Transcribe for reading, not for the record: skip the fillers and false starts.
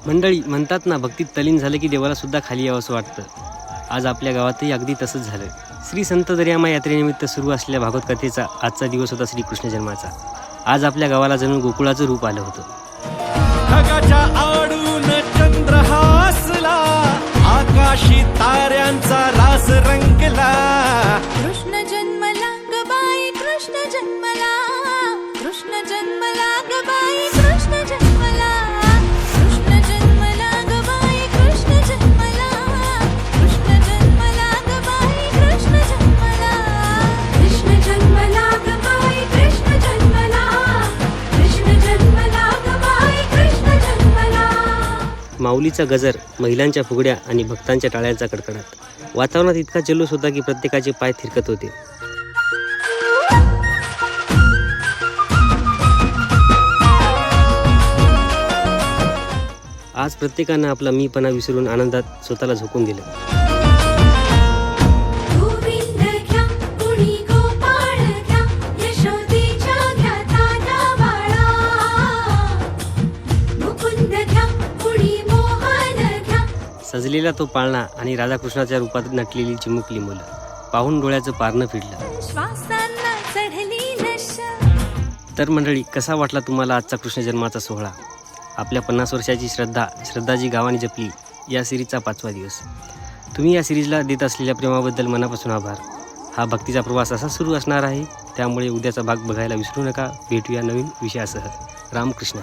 मंडळी म्हणतात ना, भक्तीत तल्लीन झालं की देवाला सुद्धा खाली यावंसं वाटतं. आज आपल्या गावातही अगदी तसंच झालं. श्री संत दर्यामा यात्रेनिमित्त सुरू असलेल्या भागवत कथेचा आजचा दिवस होता श्रीकृष्ण जन्माचा. आज आपल्या गावाला जणू गोकुळाचं रूप आलं होतं. ढगाच्या आडून चंद्र हासला, आकाशी ताऱ्यांचा रास रंगला. कृष्ण जन्मला ग बाई, कृष्ण जन्मला, कृष्ण जन्मला ग बाई, कृष्ण जन्मला, कृष्ण जन्मला ग बाई, कृष्ण जन्मला, कृष्ण जन्मला ग बाई, कृष्ण जन्मला, कृष्ण जन्मला ग बाई, कृष्ण जन्मला, कृष्ण जन्मला ग बाई, कृष्ण जन्मला. माऊलीचा गजर, महिलांच्या फुगड्या आणि भक्तांच्या टाळ्यांचा कडकडाट. वातावरणात इतका जल्लोष होता की प्रत्येकाचे पाय थिरकत होते. आज प्रत्येकानं आपला मीपणा विसरून आनंदात स्वतःला झोकून दिलं. गोविंद घ्या कुणी गोपाळ घ्या, यशोदेच्या घ्या तान्या बाळा. मुकुंद घ्या कुणी मोहन घ्या. सजलेला तो पाळणा आणि राधाकृष्णाच्या रूपात नटलेली चिमुकली मुलं पाहून डोळ्याचं पारणं फिरलं. श्वासांना चढली नशा. तर मंडळी, कसा वाटला तुम्हाला आजचा कृष्ण जन्माचा सोहळा? आपल्या 50 वर्षाची श्रद्धाजी गावाने जपली या सिरीजचा 5वा दिवस. तुम्ही या सिरीजला देत असलेल्या प्रेमाबद्दल मनापासून आभार. हा भक्तीचा प्रवास असा सुरू असणार आहे, त्यामुळे उद्याचा भाग बघायला विसरू नका. भेटूया नवीन विषयासह. रामकृष्ण.